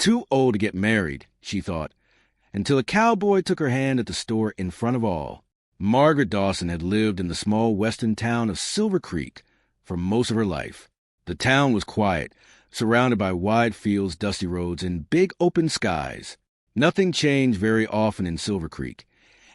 Too old to get married, she thought, until a cowboy took her hand at the store in front of all. Margaret Dawson had lived in the small western town of Silver Creek for most of her life. The town was quiet, surrounded by wide fields, dusty roads, and big open skies. Nothing changed very often in Silver Creek,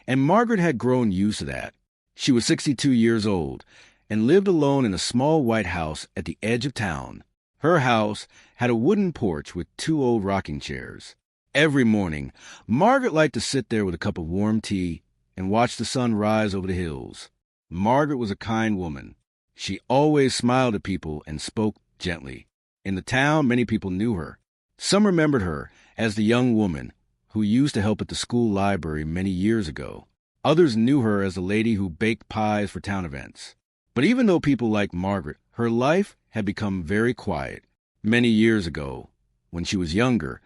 and Margaret had grown used to that. She was 62 years old and lived alone in a small white house at the edge of town. Her house had a wooden porch with 2 old rocking chairs. Every morning, Margaret liked to sit there with a cup of warm tea and watch the sun rise over the hills. Margaret was a kind woman. She always smiled at people and spoke gently. In the town, many people knew her. Some remembered her as the young woman who used to help at the school library many years ago. Others knew her as the lady who baked pies for town events. But even though people liked Margaret, her life had become very quiet. Many years ago, when she was younger,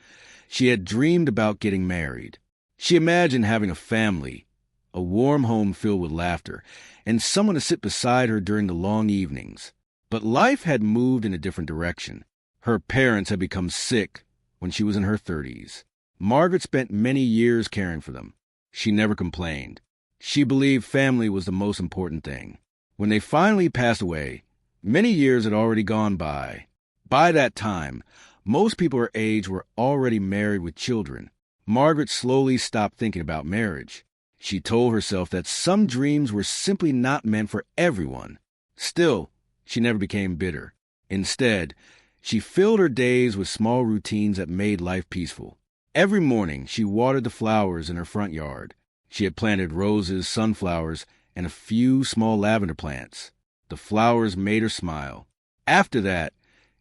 she had dreamed about getting married. She imagined having a family, a warm home filled with laughter, and someone to sit beside her during the long evenings. But life had moved in a different direction. Her parents had become sick when she was in her 30s. Margaret spent many years caring for them. She never complained. She believed family was the most important thing. When they finally passed away, many years had already gone by. By that time, most people her age were already married with children. Margaret slowly stopped thinking about marriage. She told herself that some dreams were simply not meant for everyone. Still, she never became bitter. Instead, she filled her days with small routines that made life peaceful. Every morning, she watered the flowers in her front yard. She had planted roses, sunflowers, and a few small lavender plants. The flowers made her smile. After that,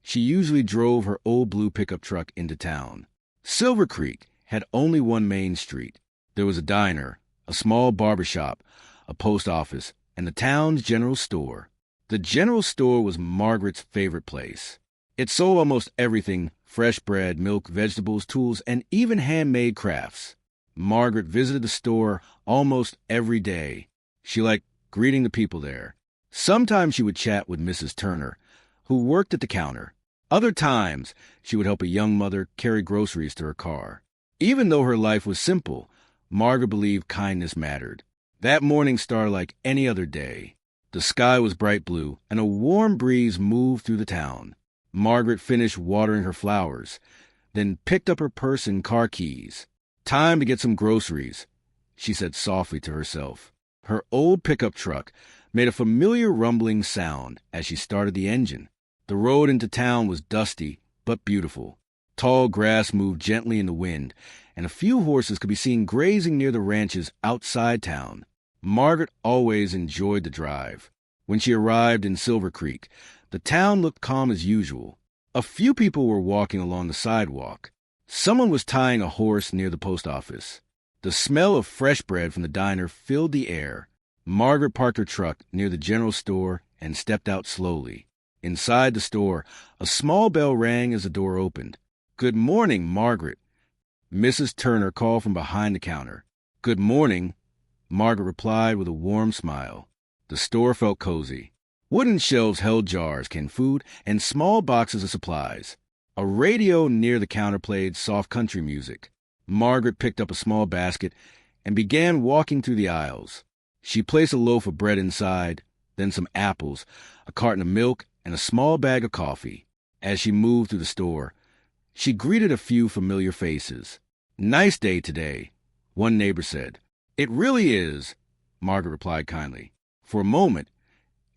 she usually drove her old blue pickup truck into town. Silver Creek had only one main street. There was a diner, a small barber shop, a post office, and the town's general store. The general store was Margaret's favorite place. It sold almost everything: fresh bread, milk, vegetables, tools, and even handmade crafts. Margaret visited the store almost every day. She liked greeting the people there. Sometimes she would chat with Mrs. Turner, who worked at the counter. Other times, she would help a young mother carry groceries to her car. Even though her life was simple, Margaret believed kindness mattered. That morning started like any other day. The sky was bright blue, and a warm breeze moved through the town. Margaret finished watering her flowers, then picked up her purse and car keys. "Time to get some groceries," she said softly to herself. Her old pickup truck made a familiar rumbling sound as she started the engine. The road into town was dusty but beautiful. Tall grass moved gently in the wind, and a few horses could be seen grazing near the ranches outside town. Margaret always enjoyed the drive. When she arrived in Silver Creek, the town looked calm as usual. A few people were walking along the sidewalk. Someone was tying a horse near the post office. The smell of fresh bread from the diner filled the air. Margaret parked her truck near the general store and stepped out slowly. Inside the store, a small bell rang as the door opened. "Good morning, Margaret," Mrs. Turner called from behind the counter. "Good morning," Margaret replied with a warm smile. The store felt cozy. Wooden shelves held jars, canned food, and small boxes of supplies. A radio near the counter played soft country music. Margaret picked up a small basket and began walking through the aisles. She placed a loaf of bread inside, then some apples, a carton of milk, and a small bag of coffee. As she moved through the store, she greeted a few familiar faces. "Nice day today," one neighbor said. "It really is," Margaret replied kindly. For a moment,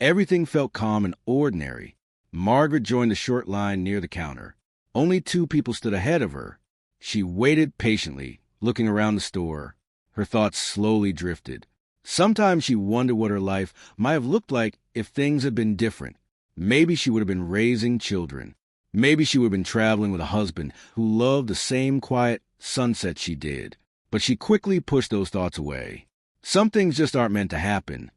everything felt calm and ordinary. Margaret joined the short line near the counter. Only 2 people stood ahead of her. She waited patiently, looking around the store. Her thoughts slowly drifted. Sometimes she wondered what her life might have looked like if things had been different. Maybe she would have been raising children. Maybe she would have been traveling with a husband who loved the same quiet sunset she did. But she quickly pushed those thoughts away. Some things just aren't meant to happen,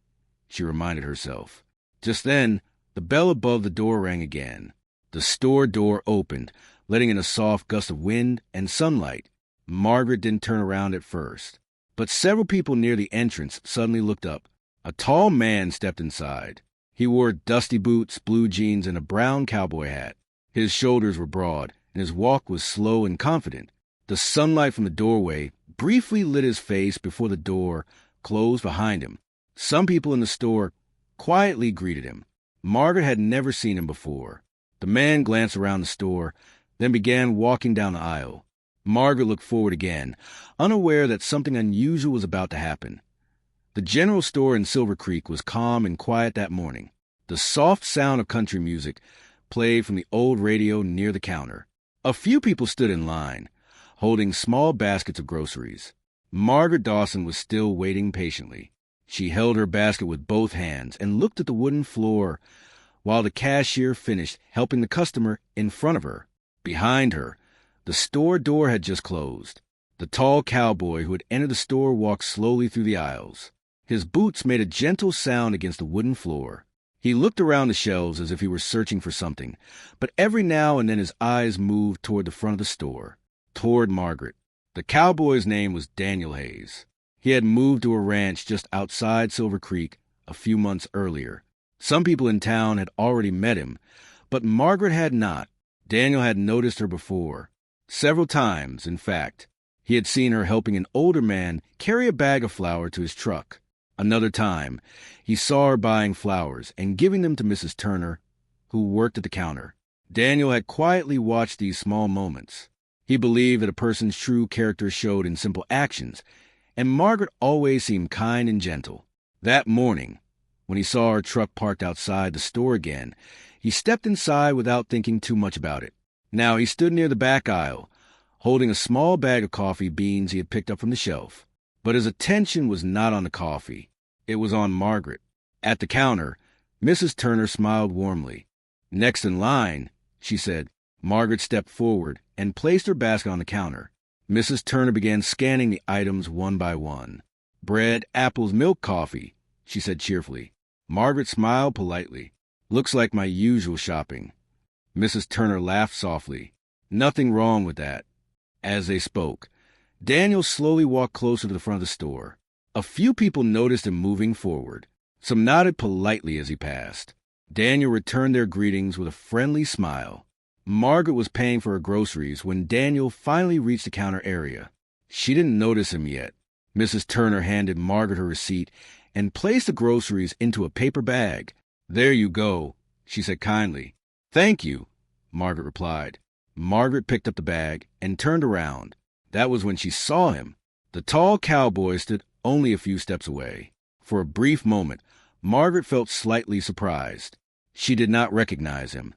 she reminded herself. Just then, the bell above the door rang again. The store door opened, letting in a soft gust of wind and sunlight. Margaret didn't turn around at first, but several people near the entrance suddenly looked up. A tall man stepped inside. He wore dusty boots, blue jeans, and a brown cowboy hat. His shoulders were broad, and his walk was slow and confident. The sunlight from the doorway briefly lit his face before the door closed behind him. Some people in the store quietly greeted him. Margaret had never seen him before. The man glanced around the store, then began walking down the aisle. Margaret looked forward again, unaware that something unusual was about to happen. The general store in Silver Creek was calm and quiet that morning. The soft sound of country music played from the old radio near the counter. A few people stood in line, holding small baskets of groceries. Margaret Dawson was still waiting patiently. She held her basket with both hands and looked at the wooden floor while the cashier finished helping the customer in front of her. Behind her, the store door had just closed. The tall cowboy who had entered the store walked slowly through the aisles. His boots made a gentle sound against the wooden floor. He looked around the shelves as if he were searching for something, but every now and then his eyes moved toward the front of the store, toward Margaret. The cowboy's name was Daniel Hayes. He had moved to a ranch just outside Silver Creek a few months earlier. Some people in town had already met him, but Margaret had not. Daniel had noticed her before. Several times, in fact. He had seen her helping an older man carry a bag of flour to his truck. Another time, he saw her buying flowers and giving them to Mrs. Turner, who worked at the counter. Daniel had quietly watched these small moments. He believed that a person's true character showed in simple actions, and Margaret always seemed kind and gentle. That morning, when he saw her truck parked outside the store again, he stepped inside without thinking too much about it. Now he stood near the back aisle, holding a small bag of coffee beans he had picked up from the shelf. But his attention was not on the coffee. It was on Margaret. At the counter, Mrs. Turner smiled warmly. "Next in line," she said. Margaret stepped forward and placed her basket on the counter. Mrs. Turner began scanning the items one by one. "Bread, apples, milk, coffee," she said cheerfully. Margaret smiled politely. "Looks like my usual shopping." Mrs. Turner laughed softly. "Nothing wrong with that." As they spoke, Daniel slowly walked closer to the front of the store. A few people noticed him moving forward. Some nodded politely as he passed. Daniel returned their greetings with a friendly smile. Margaret was paying for her groceries when Daniel finally reached the counter area. She didn't notice him yet. Mrs. Turner handed Margaret her receipt and placed the groceries into a paper bag. "There you go," she said kindly. "Thank you," Margaret replied. Margaret picked up the bag and turned around. That was when she saw him. The tall cowboy stood only a few steps away. For a brief moment, Margaret felt slightly surprised. She did not recognize him,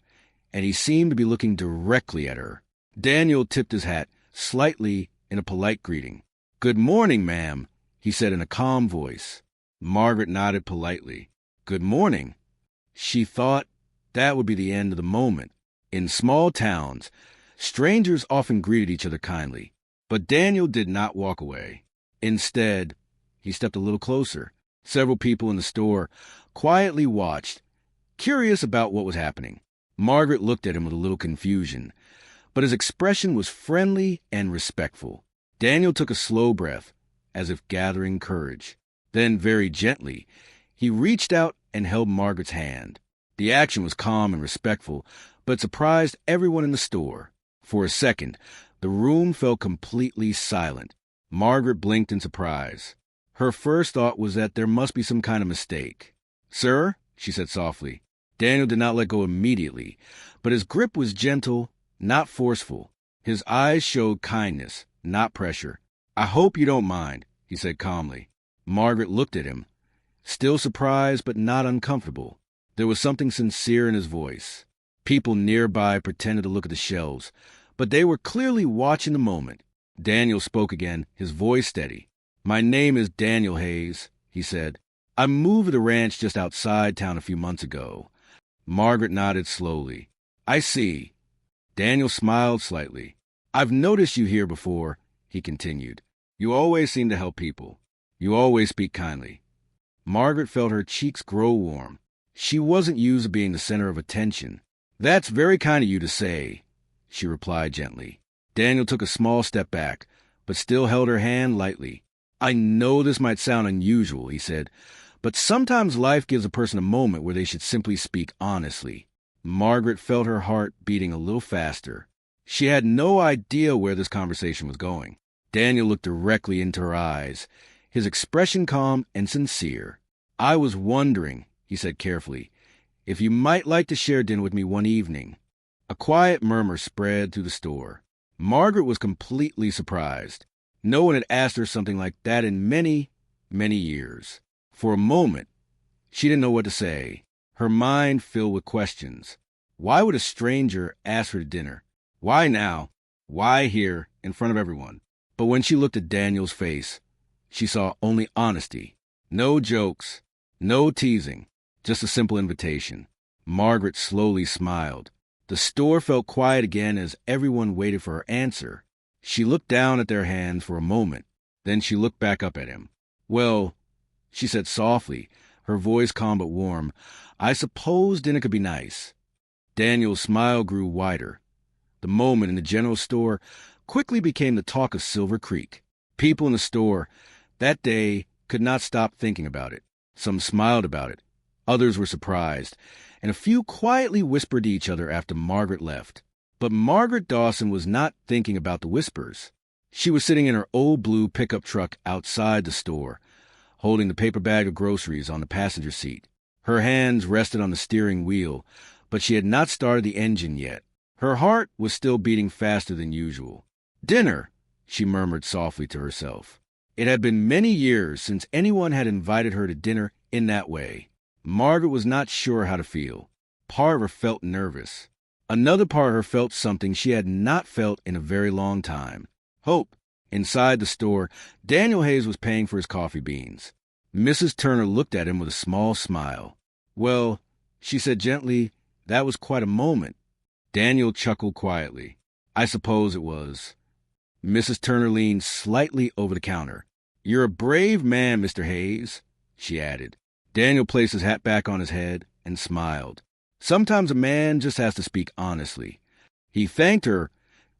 and he seemed to be looking directly at her. Daniel tipped his hat slightly in a polite greeting. "Good morning, ma'am," he said in a calm voice. Margaret nodded politely. "Good morning." She thought that would be the end of the moment. In small towns, strangers often greeted each other kindly. But Daniel did not walk away. Instead, he stepped a little closer. Several people in the store quietly watched, curious about what was happening. Margaret looked at him with a little confusion, but his expression was friendly and respectful. Daniel took a slow breath, as if gathering courage. Then, very gently, he reached out and held Margaret's hand. The action was calm and respectful, but surprised everyone in the store. For a second, the room felt completely silent. Margaret blinked in surprise. Her first thought was that there must be some kind of mistake. "Sir," she said softly. Daniel did not let go immediately, but his grip was gentle, not forceful. His eyes showed kindness, not pressure. "I hope you don't mind," he said calmly. Margaret looked at him, still surprised but not uncomfortable. There was something sincere in his voice. People nearby pretended to look at the shelves, but they were clearly watching the moment. Daniel spoke again, his voice steady. "My name is Daniel Hayes," he said. "I moved to the ranch just outside town a few months ago." Margaret nodded slowly. "I see." Daniel smiled slightly. "I've noticed you here before," he continued. "You always seem to help people. You always speak kindly." Margaret felt her cheeks grow warm. She wasn't used to being the center of attention. "That's very kind of you to say," she replied gently. Daniel took a small step back, but still held her hand lightly. "I know this might sound unusual," he said, "but sometimes life gives a person a moment where they should simply speak honestly." Margaret felt her heart beating a little faster. She had no idea where this conversation was going. Daniel looked directly into her eyes, his expression calm and sincere. "I was wondering," he said carefully, "if you might like to share dinner with me one evening." A quiet murmur spread through the store. Margaret was completely surprised. No one had asked her something like that in many, many years. For a moment, she didn't know what to say. Her mind filled with questions. Why would a stranger ask her to dinner? Why now? Why here, in front of everyone? But when she looked at Daniel's face, she saw only honesty. No jokes, no teasing, just a simple invitation. Margaret slowly smiled. The store felt quiet again as everyone waited for her answer. She looked down at their hands for a moment. Then she looked back up at him. "Well," she said softly, her voice calm but warm, "I suppose dinner could be nice." Daniel's smile grew wider. The moment in the general store quickly became the talk of Silver Creek. People in the store that day could not stop thinking about it. Some smiled about it. Others were surprised, and a few quietly whispered to each other after Margaret left. But Margaret Dawson was not thinking about the whispers. She was sitting in her old blue pickup truck outside the store, holding the paper bag of groceries on the passenger seat. Her hands rested on the steering wheel, but she had not started the engine yet. Her heart was still beating faster than usual. "Dinner," she murmured softly to herself. It had been many years since anyone had invited her to dinner in that way. Margaret was not sure how to feel. Part of her felt nervous. Another part of her felt something she had not felt in a very long time. Hope. Inside the store, Daniel Hayes was paying for his coffee beans. Mrs. Turner looked at him with a small smile. "Well," she said gently, "that was quite a moment." Daniel chuckled quietly. "I suppose it was." Mrs. Turner leaned slightly over the counter. "You're a brave man, Mr. Hayes," she added. Daniel placed his hat back on his head and smiled. Sometimes a man just has to speak honestly. He thanked her,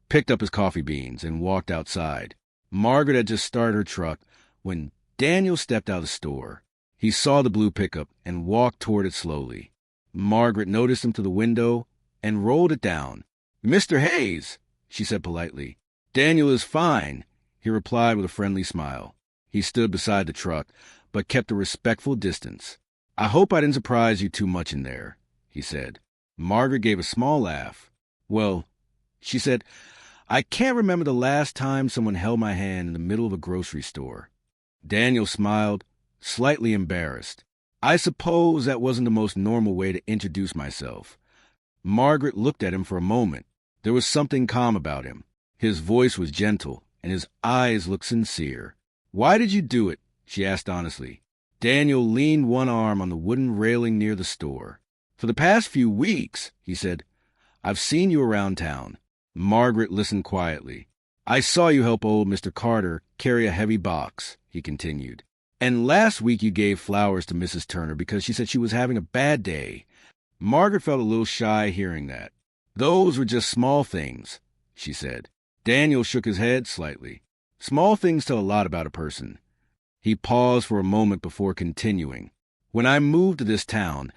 picked up his coffee beans, and walked outside. Margaret had just started her truck when Daniel stepped out of the store. He saw the blue pickup and walked toward it slowly. Margaret noticed him to the window and rolled it down. "Mr. Hayes," she said politely. "Daniel is fine," he replied with a friendly smile. He stood beside the truck, but kept a respectful distance. "I hope I didn't surprise you too much in there," he said. Margaret gave a small laugh. "Well," she said, "I can't remember the last time someone held my hand in the middle of a grocery store." Daniel smiled, slightly embarrassed. "I suppose that wasn't the most normal way to introduce myself." Margaret looked at him for a moment. There was something calm about him. His voice was gentle, and his eyes looked sincere. "Why did you do it?" she asked honestly. Daniel leaned one arm on the wooden railing near the store. "For the past few weeks," he said, "I've seen you around town." Margaret listened quietly. "I saw you help old Mr. Carter carry a heavy box," he continued. "And last week you gave flowers to Mrs. Turner because she said she was having a bad day." Margaret felt a little shy hearing that. "Those were just small things," she said. Daniel shook his head slightly. "Small things tell a lot about a person." He paused for a moment before continuing. "When I moved to this town,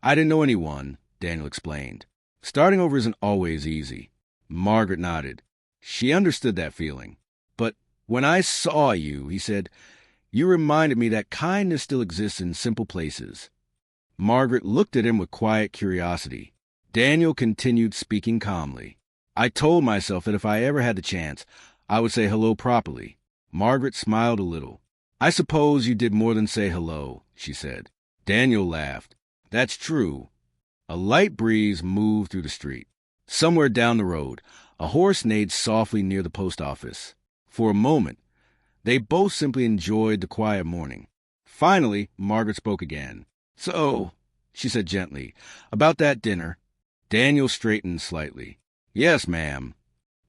I didn't know anyone," Daniel explained. "Starting over isn't always easy." Margaret nodded. She understood that feeling. "But when I saw you," he said, "you reminded me that kindness still exists in simple places." Margaret looked at him with quiet curiosity. Daniel continued speaking calmly. "I told myself that if I ever had the chance, I would say hello properly." Margaret smiled a little. "I suppose you did more than say hello," she said. Daniel laughed. "That's true." A light breeze moved through the street. Somewhere down the road, a horse neighed softly near the post office. For a moment, they both simply enjoyed the quiet morning. Finally, Margaret spoke again. "So," she said gently, "about that dinner." Daniel straightened slightly. "Yes, ma'am."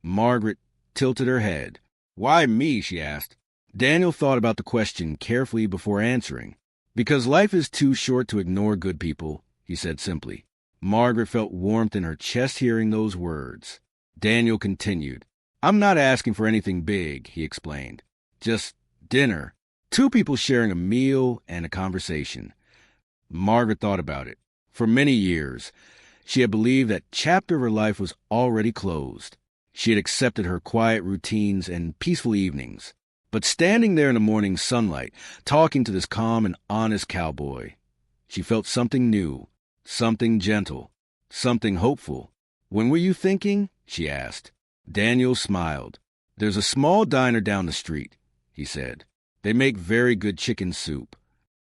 Margaret tilted her head. "Why me?" she asked. Daniel thought about the question carefully before answering. "Because life is too short to ignore good people," he said simply. Margaret felt warmth in her chest hearing those words. Daniel continued. "I'm not asking for anything big," he explained. "Just dinner. Two people sharing a meal and a conversation." Margaret thought about it. For many years, she had believed that chapter of her life was already closed. She had accepted her quiet routines and peaceful evenings. But standing there in the morning sunlight, talking to this calm and honest cowboy, she felt something new, something gentle, something hopeful. "When were you thinking?" she asked. Daniel smiled. "There's a small diner down the street," he said. "They make very good chicken soup."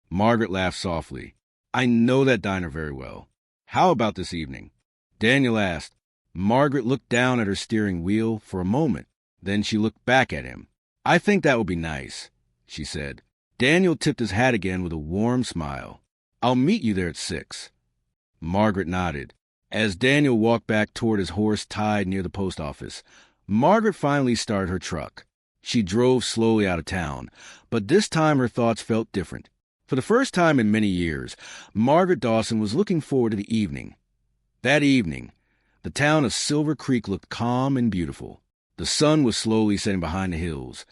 Margaret laughed softly. "I know that diner very well. How about this evening?" Daniel asked. Margaret looked down at her steering wheel for a moment. Then she looked back at him. "I think that would be nice," she said. Daniel tipped his hat again with a warm smile. "I'll meet you there at 6. Margaret nodded. As Daniel walked back toward his horse tied near the post office, Margaret finally started her truck. She drove slowly out of town, but this time her thoughts felt different. For the first time in many years, Margaret Dawson was looking forward to the evening. That evening, the town of Silver Creek looked calm and beautiful. The sun was slowly setting behind the hills,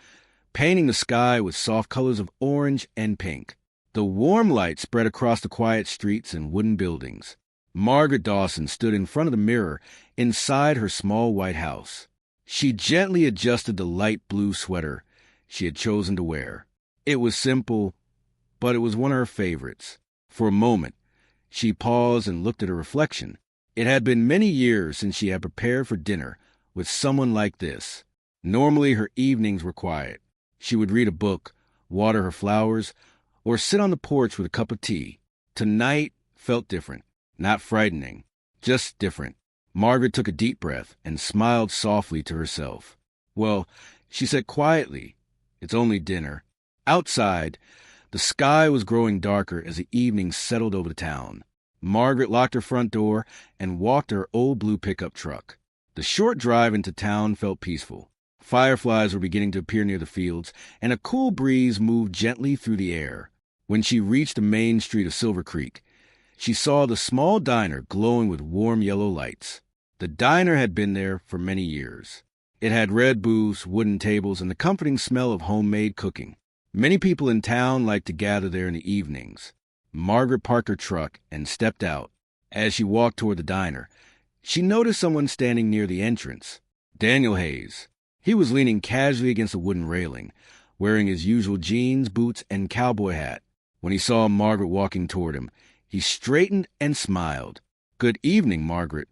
painting the sky with soft colors of orange and pink. The warm light spread across the quiet streets and wooden buildings. Margaret Dawson stood in front of the mirror inside her small white house. She gently adjusted the light blue sweater she had chosen to wear. It was simple, but it was one of her favorites. For a moment, she paused and looked at her reflection. It had been many years since she had prepared for dinner with someone like this. Normally, her evenings were quiet. She would read a book, water her flowers, or sit on the porch with a cup of tea. Tonight felt different. Not frightening, just different. Margaret took a deep breath and smiled softly to herself. "Well," she said quietly, "it's only dinner." Outside, the sky was growing darker as the evening settled over the town. Margaret locked her front door and walked to her old blue pickup truck. The short drive into town felt peaceful. Fireflies were beginning to appear near the fields, and a cool breeze moved gently through the air. When she reached the main street of Silver Creek, she saw the small diner glowing with warm yellow lights. The diner had been there for many years. It had red booths, wooden tables, and the comforting smell of homemade cooking. Many people in town liked to gather there in the evenings. Margaret parked her truck and stepped out. As she walked toward the diner, she noticed someone standing near the entrance. Daniel Hayes. He was leaning casually against a wooden railing, wearing his usual jeans, boots, and cowboy hat. When he saw Margaret walking toward him, he straightened and smiled. "Good evening, Margaret,"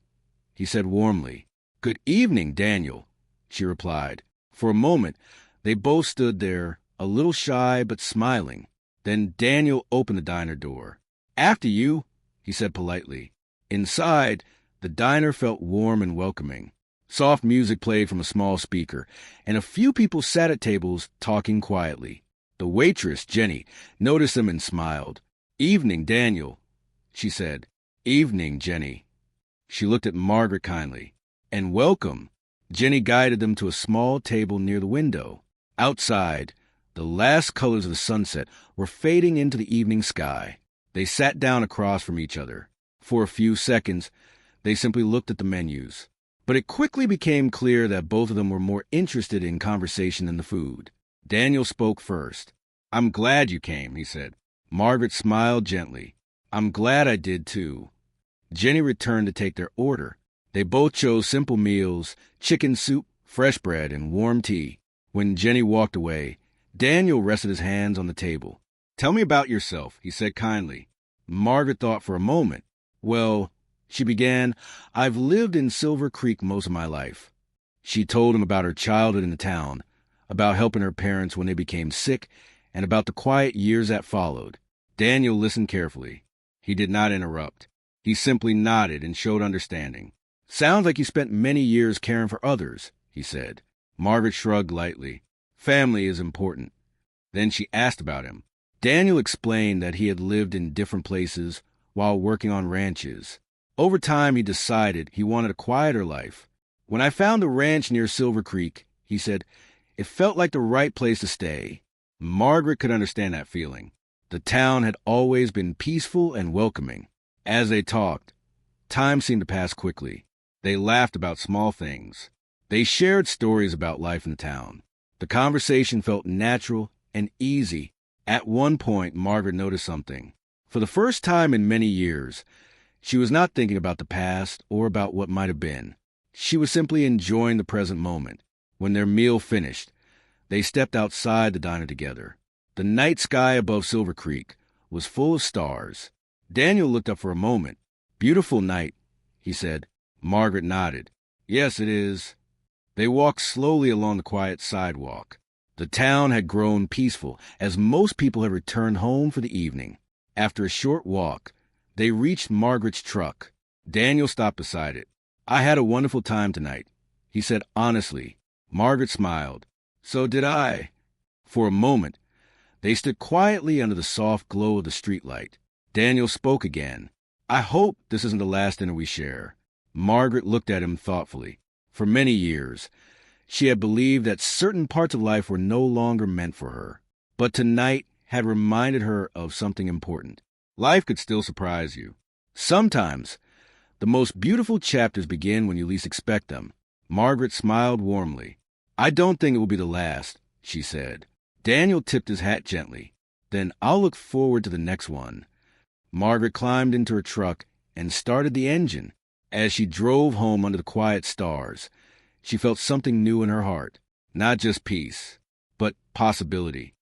he said warmly. "Good evening, Daniel," she replied. For a moment, they both stood there, a little shy but smiling. Then Daniel opened the diner door. "After you," he said politely. Inside, the diner felt warm and welcoming. Soft music played from a small speaker, and a few people sat at tables talking quietly. The waitress, Jenny, noticed them and smiled. "Evening, Daniel," she said. "Evening, Jenny." She looked at Margaret kindly. "And welcome." Jenny guided them to a small table near the window. Outside, the last colors of the sunset were fading into the evening sky. They sat down across from each other. For a few seconds, they simply looked at the menus. But it quickly became clear that both of them were more interested in conversation than the food. Daniel spoke first. "I'm glad you came," he said. Margaret smiled gently. "I'm glad I did, too." Jenny returned to take their order. They both chose simple meals, chicken soup, fresh bread, and warm tea. When Jenny walked away, Daniel rested his hands on the table. "Tell me about yourself," he said kindly. Margaret thought for a moment. "Well," she began, "I've lived in Silver Creek most of my life." She told him about her childhood in the town, about helping her parents when they became sick, and about the quiet years that followed. Daniel listened carefully. He did not interrupt. He simply nodded and showed understanding. "Sounds like you spent many years caring for others," he said. Margaret shrugged lightly. "Family is important." Then she asked about him. Daniel explained that he had lived in different places while working on ranches. Over time, he decided he wanted a quieter life. "When I found a ranch near Silver Creek," he said, "it felt like the right place to stay." Margaret could understand that feeling. The town had always been peaceful and welcoming. As they talked, time seemed to pass quickly. They laughed about small things. They shared stories about life in the town. The conversation felt natural and easy. At one point, Margaret noticed something. For the first time in many years, she was not thinking about the past or about what might have been. She was simply enjoying the present moment. When their meal finished, they stepped outside the diner together. The night sky above Silver Creek was full of stars. Daniel looked up for a moment. "Beautiful night," he said. Margaret nodded. "Yes, it is." They walked slowly along the quiet sidewalk. The town had grown peaceful, as most people had returned home for the evening. After a short walk, they reached Margaret's truck. Daniel stopped beside it. "I had a wonderful time tonight," he said honestly. Margaret smiled. "So did I." For a moment, they stood quietly under the soft glow of the streetlight. Daniel spoke again. "I hope this isn't the last dinner we share." Margaret looked at him thoughtfully. For many years, she had believed that certain parts of life were no longer meant for her. But tonight had reminded her of something important. Life could still surprise you. Sometimes, the most beautiful chapters begin when you least expect them. Margaret smiled warmly. "I don't think it will be the last," she said. Daniel tipped his hat gently. "Then I'll look forward to the next one." Margaret climbed into her truck and started the engine. As she drove home under the quiet stars, she felt something new in her heart. Not just peace, but possibility.